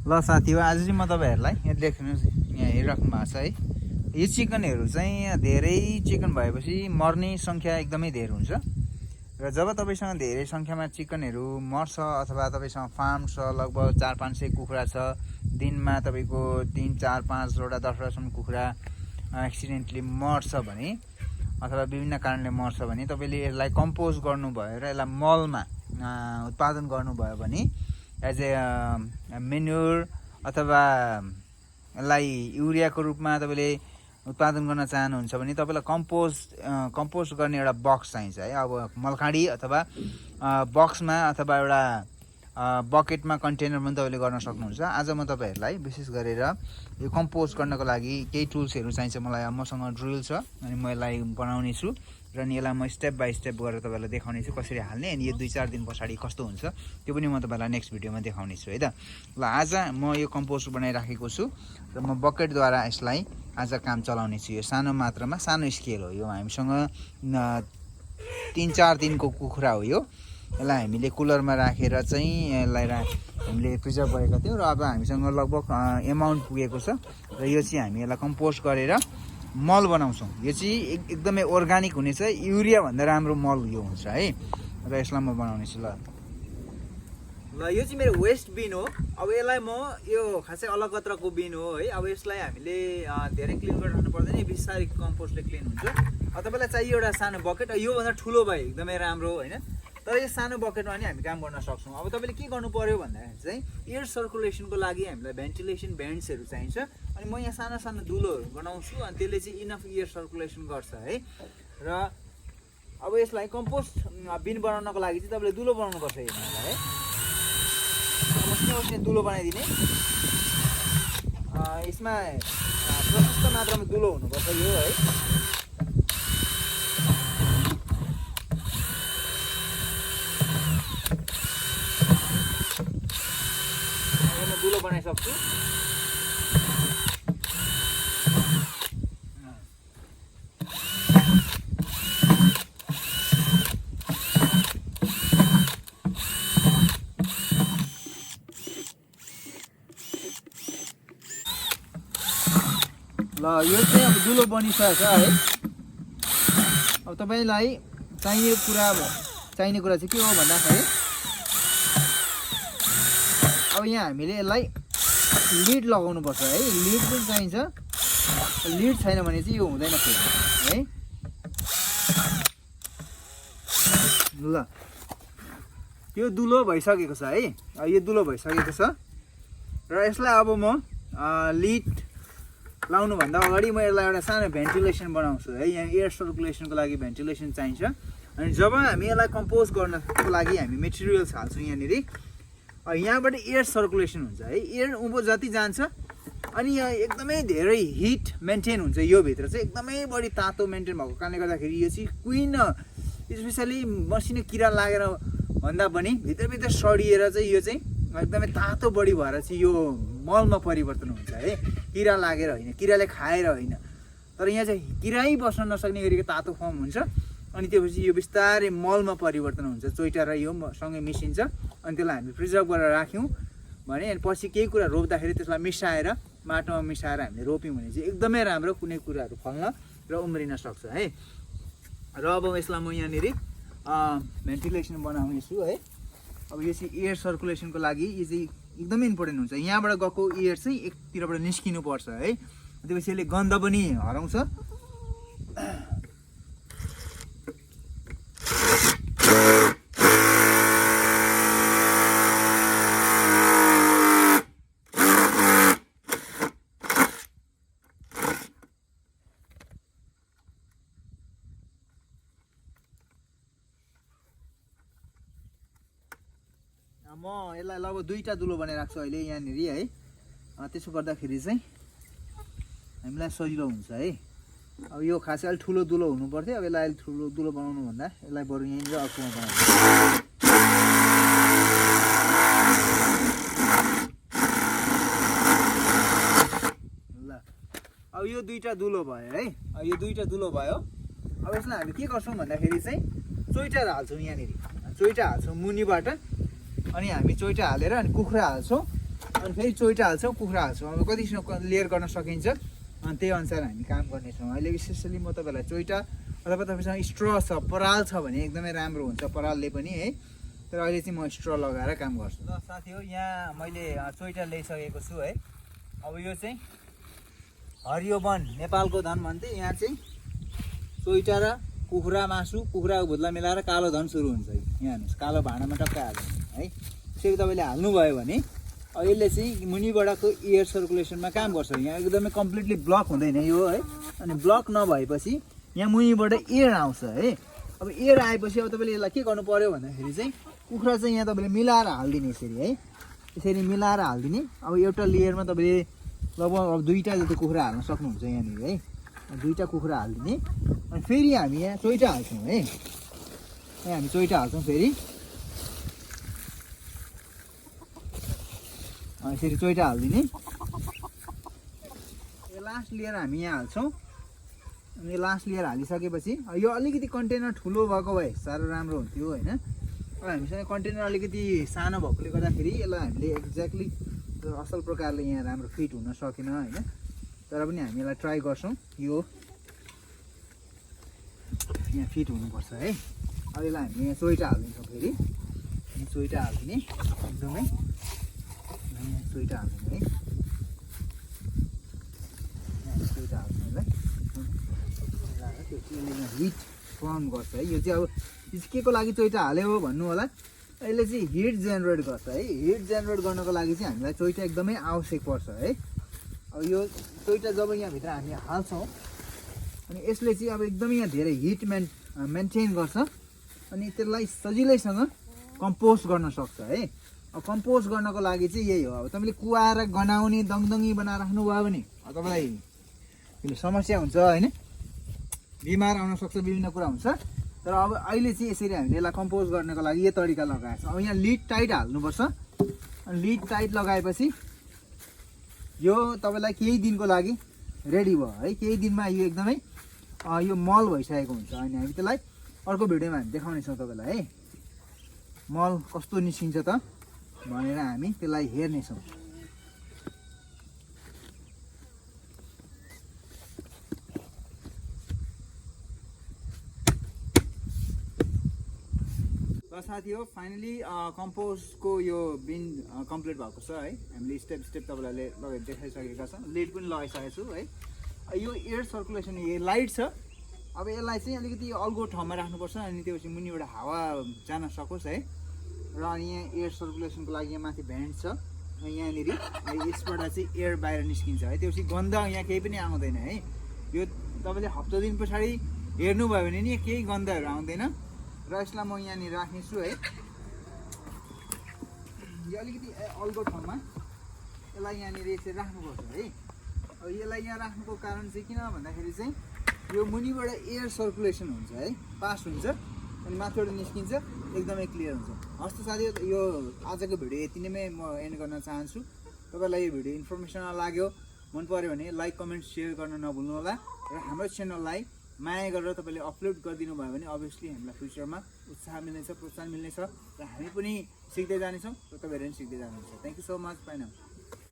ल साथी हो, आज चाहिँ म तपाईँहरूलाई यहाँ देख्नुहोस्, यहाँ हेरिराख्नु भएको छ है। यो चिकनहरू चाहिँ धेरै चिकन भएपछि मर्ने सङ्ख्या एकदमै धेरै हुन्छ र जब तपाईँसँग धेरै सङ्ख्यामा चिकनहरू मर्छ अथवा तपाईँसँग फार्म छ, लगभग 400-500 कुखुरा छ, दिनमा तपाईँको 3-4-5वटा 10वटासम्म कुखुरा एक्सिडेन्टली मर्छ भने अथवा विभिन्न कारणले मर्छ भने तपाईँले यसलाई कम्पोस्ट गर्नुभयो र यसलाई मलमा उत्पादन गर्नुभयो भने एज ए मेन्युर अथवा यसलाई युरियाको रूपमा तपाईँले उत्पादन गर्न चाहनुहुन्छ भने तपाईँलाई कम्पोस्ट गर्ने एउटा बक्स चाहिन्छ है। अब मलखाडी अथवा बक्समा अथवा एउटा बकेटमा कन्टेनरमा पनि तपाईँले गर्न सक्नुहुन्छ। आज म तपाईँहरूलाई विशेष गरेर यो कम्पोस्ट गर्नको लागि केही टुल्सहरू चाहिन्छ मलाई। मसँग ड्रिल छ अनि म यसलाई बनाउने छु र नि यसलाई म स्टेप बाई स्टेप गरेर तपाईँलाई देखाउने छु कसरी हाल्ने, अनि यो 2-4 दिन पछाडि कस्तो हुन्छ त्यो पनि म तपाईँलाई नेक्स्ट भिडियोमा देखाउने छु है त। ल आज म यो कम्पोस्ट बनाइराखेको छु र म बकेटद्वारा यसलाई आज काम चलाउने छु। यो सानो मात्रामा सानो स्केल हो, यो हामीसँग 3-4 दिनको कुखुरा हो। यो यसलाई हामीले कुलरमा राखेर चाहिँ यसलाई हामीले प्रिजर्भ गरेका थियौँ र अब हामीसँग लगभग एमाउन्ट पुगेको छ र यो चाहिँ हामी यसलाई कम्पोस्ट गरेर मल बनाउँछौँ। यो चाहिँ एकदमै अर्ग्यानिक हुनेछ, युरिया भन्दा राम्रो मल यो हुन्छ है र यसलाई म बनाउने छु। ल यो चाहिँ मेरो वेस्ट बिन हो। अब यसलाई म यो खासै अलगत्रको बिन हो है। अब यसलाई हामीले धेरै क्लिन गरिराख्नु पर्दैन, बिस्तारै कम्पोस्टले क्लिन हुन्छ। अब तपाईँलाई चाहियो एउटा सानो बकेट, योभन्दा ठुलो भए एकदमै राम्रो होइन, तर यो सानो बकेटमा नि हामी काम गर्न सक्छौँ। अब तपाईँले के गर्नु पर्यो भन्दाखेरि चाहिँ एयर सर्कुलेसनको लागि हामीलाई भेन्टिलेसन भेन्ट्सहरू चाहिन्छ, अनि म यहाँ सानो सानो दुलोहरू बनाउँछु अनि त्यसले चाहिँ इनफ एयर सर्कुलेसन गर्छ है। र अब यसलाई कम्पोस्ट बिन बनाउनको लागि चाहिँ तपाईँले दुलो बनाउनुपर्छ यसलाई है। मसिनो दुलो बनाइदिने, यसमा प्रशस्त मात्रामा दुलो हुनुपर्छ यो है। दुलो बनाइसक्छु। ल यो चाहिँ अब दुलो बनिसकेको छ है। अब तपाईँलाई चाहिने कुरा चाहिँ के हो भन्दाखेरि अब यहाँ हामीले यसलाई लिड लगाउनुपर्छ है। लिड पनि चाहिन्छ, लिड छैन भने चाहिँ यो हुँदैन फेरि है। ल यो दुलो भइसकेको छ है, यो दुलो भइसकेको छ र यसलाई अब म लिड लाउनुभन्दा अगाडि म यसलाई एउटा सानो भेन्टिलेसन बनाउँछु है। यहाँ एयर सर्कुलेसनको लागि भेन्टिलेसन चाहिन्छ, अनि जब हामी यसलाई कम्पोस्ट गर्नको लागि हामी मेटेरियल्स हाल्छौँ यहाँनिर, यहाँबाट एयर सर्कुलेसन हुन्छ है। एयर उँभो जति जान्छ अनि यहाँ एकदमै धेरै हिट मेन्टेन हुन्छ, यो भित्र चाहिँ एकदमै बढी तातो मेन्टेन भएको कारणले गर्दाखेरि यो चाहिँ क्विन स्पेसली मसिनो किरा लागेर भन्दा पनि भित्रभित्र सडिएर चाहिँ यो चाहिँ एकदमै तातो बढी भएर चाहिँ यो मलमा परिवर्तन हुन्छ है। किरा लागेर होइन, किराले खाएर होइन, तर यहाँ चाहिँ किरै बस्न नसक्ने गरीको तातो फर्म हुन्छ, अनि त्यसपछि यो बिस्तारै मलमा परिवर्तन हुन्छ, चोइटा र यो सँगै मिसिन्छ, अनि त्यसलाई हामी प्रिजर्भ गरेर राख्यौँ भने अनि पछि केही कुरा रोप्दाखेरि त्यसलाई मिसाएर माटोमा मिसाएर हामीले रोप्यौँ भने चाहिँ एकदमै राम्रो कुनै कुराहरू फल्न र उम्रिन सक्छ है। र अब यसलाई म यहाँनिर भेन्टिलेसन बनाउने छु है। अब यो चाहिँ एयर सर्कुलेसनको लागि यो चाहिँ एकदमै इम्पोर्टेन्ट हुन्छ। यहाँबाट गएको एयर चाहिँ एकतिरबाट निस्किनु पर्छ है, त्यसपछि यसले गन्ध पनि हराउँछ। म यसलाई लगभग 2टा दुलो बनाइराख्छु अहिले यहाँनिर है। त्यसो गर्दाखेरि चाहिँ हामीलाई सजिलो हुन्छ है। अब यो खासै अलिक ठुलो दुलो हुनु पर्थ्यो, अब यसलाई अलिक ठुलो दुलो बनाउनु भन्दा यसलाई बरु यहीँनिर अर्कोमा बनाउँछु। ल अब यो 2टा दुलो भयो है। अब यो 2टा दुलो भयो। अब यसलाई हामी के गर्छौँ भन्दाखेरि चाहिँ चोइटा हाल्छौँ यहाँनिर, चोइटा हाल्छौँ मुनिबाट, अनि हामी चोइटा हालेर अनि कुखुरा हाल्छौँ। अनि फेरि चोइटा हाल्छौँ, कुखुरा हाल्छौँ। अब कतिसम्म लेयर गर्न सकिन्छ अनि त्यही अनुसार हामी काम गर्नेछौँ। अहिले विशेषली म तपाईँलाई चोइटा अथवा तपाईँसँग स्ट्र छ, पराल छ भने एकदमै राम्रो हुन्छ परालले पनि है। तर अहिले चाहिँ म स्ट्र लगाएर काम गर्छु। ल साथी हो, यहाँ मैले चोइटा ल्याइसकेको छु है। अब यो चाहिँ हरियो वन नेपालको धन भन्थे। यहाँ चाहिँ चोइटा र कुखुरा मासु, कुखुराको भुत्ला मिलाएर कालो धन सुरु हुन्छ। यहाँ हेर्नुहोस्, कालो भाँडामा टक्कै हाल्नु है। त्यसरी तपाईँले हाल्नुभयो भने यसले चाहिँ मुनिबाटको एयर सर्कुलेसनमा काम गर्छ। यहाँ एकदमै कम्प्लिटली ब्लक हुँदैन यो है। अनि ब्लक नभएपछि यहाँ मुनिबाट एयर आउँछ है। अब एयर आएपछि अब तपाईँले यसलाई के गर्नु पर्यो भन्दाखेरि चाहिँ कुखुरा चाहिँ यहाँ तपाईँले मिलाएर हालिदिने यसरी है। यसरी मिलाएर हालिदिने। अब एउटा लेयरमा तपाईँले लगभग अब 2टा जति कुखुरा हाल्न सक्नुहुन्छ यहाँनिर है। 2टा कुखुरा हालिदिने। अनि फेरि हामी यहाँ चोइटा हाल्छौँ है। यहाँ हामी चोइटा हाल्छौँ फेरि। यसरी चोइटा हालिदिने। यो लास्ट लेयर हामी यहाँ हाल्छौँ। अनि लास्ट लेयर हालिसकेपछि यो अलिकति कन्टेनर ठुलो भएको भए साह्रो राम्रो हुन्थ्यो होइन। अब हामीसँग कन्टेनर अलिकति सानो भएकोले गर्दाखेरि यसलाई हामीले एक्ज्याक्टली असल प्रकारले यहाँ राम्रो फिट हुन सकेन होइन। तर पनि हामी यसलाई ट्राई गर्छौँ। यो यहाँ फिट हुनुपर्छ है। अब यसलाई हामी यहाँ चोइटा हालिदिन्छौँ फेरि। चोइटा हालिदिने एकदमै चोइटा हाल्दिने है। चोइटा हाल्दिनेलाई हिट फर्म गर्छ है। यो चाहिँ अब के को लागि चोइटा हाल्यो भन्नु होला। यसले चाहिँ हिट जेनेरेट गर्छ है। हिट जेनेरेट गर्नको लागि चाहिँ हामीलाई चोइटा एकदमै आवश्यक पर्छ है। अब यो चोइटा जब यहाँभित्र हामी हाल्छौँ अनि यसले चाहिँ अब एकदमै यहाँ धेरै हिट मेन्टेन गर्छ। अनि त्यसलाई सजिलैसँग कम्पोस्ट गर्न सक्छ है। अब कम्पोस्ट गर्नको लागि चाहिँ यही हो। अब तपाईँले कुवाएर गनाउने दङदङ्गी बनाएर राख्नुभयो भने तपाईँलाई समस्या हुन्छ होइन। बिमार आउन सक्छ, विभिन्न कुरा हुन्छ। तर अब अहिले चाहिँ यसरी हामीले यसलाई कम्पोस्ट गर्नको लागि यो तरिका लगाएको छ। अब यहाँ लिड टाइट हाल्नुपर्छ। अनि लिड टाइट लगाएपछि यो तपाईँलाई केही दिनको लागि रेडी भयो है। केही दिनमा यो एकदमै यो मल भइसकेको हुन्छ। अनि हामी त्यसलाई अर्को भिडियोमा हामी देखाउनेछौँ तपाईँलाई है। मल कस्तो निस्किन्छ त भनेर हामी त्यसलाई हेर्नेछौँ। ल साथी हो, फाइनली कम्पोस्टको यो बिन कम्प्लिट भएको छ है। हामीले स्टेप तपाईँलाई लगाइ देखाइसकेका छौँ। लिड पनि लगाइसकेको छु है। यो एयर सर्कुलेसन यो लाइट छ। अब यसलाई चाहिँ अलिकति अल्गो ठाउँमा राख्नुपर्छ। अनि त्यो चाहिँ मुनिबाट हावा जान सकोस् है। र अनि यहाँ एयर सर्कुलेसनको लागि यहाँ माथि भेन्ट छ यहाँनिर। यसबाट चाहिँ एयर बाहिर निस्किन्छ है। त्यो चाहिँ गन्ध यहाँ केही पनि आउँदैन है। यो तपाईँले हप्ता दिन पछाडि हेर्नुभयो भने नि केही गन्धहरू आउँदैन। र यसलाई म यहाँनिर राख्नेछु है। यो अलिकति अल्गो ठाउँमा यसलाई यहाँनिर यसरी राख्नुपर्छ है। अब यसलाई यहाँ राख्नुको कारण चाहिँ किन भन्दाखेरि चाहिँ यो मुनिबाट एयर सर्कुलेसन हुन्छ है, पास हुन्छ अनि माथिबाट निस्किन्छ, एकदमै क्लियर हुन्छ। हस् त साथी, यो आजको भिडियो यति नै म एन्ड गर्न चाहन्छु। तपाईँलाई यो भिडियो इन्फर्मेसनल लाग्यो, मन पर्यो भने लाइक कमेन्ट सेयर गर्न नभुल्नु होला। र हाम्रो च्यानललाई माया गरेर तपाईँले अपलोड गरिदिनु भयो भने अभियसली हामीलाई फ्युचरमा उत्साह मिल्नेछ, प्रोत्साहन मिल्नेछ र हामी पनि सिक्दै जानेछौँ र तपाईँहरू पनि सिक्दै जानुहुन्छ। Thank you so much. Bye now.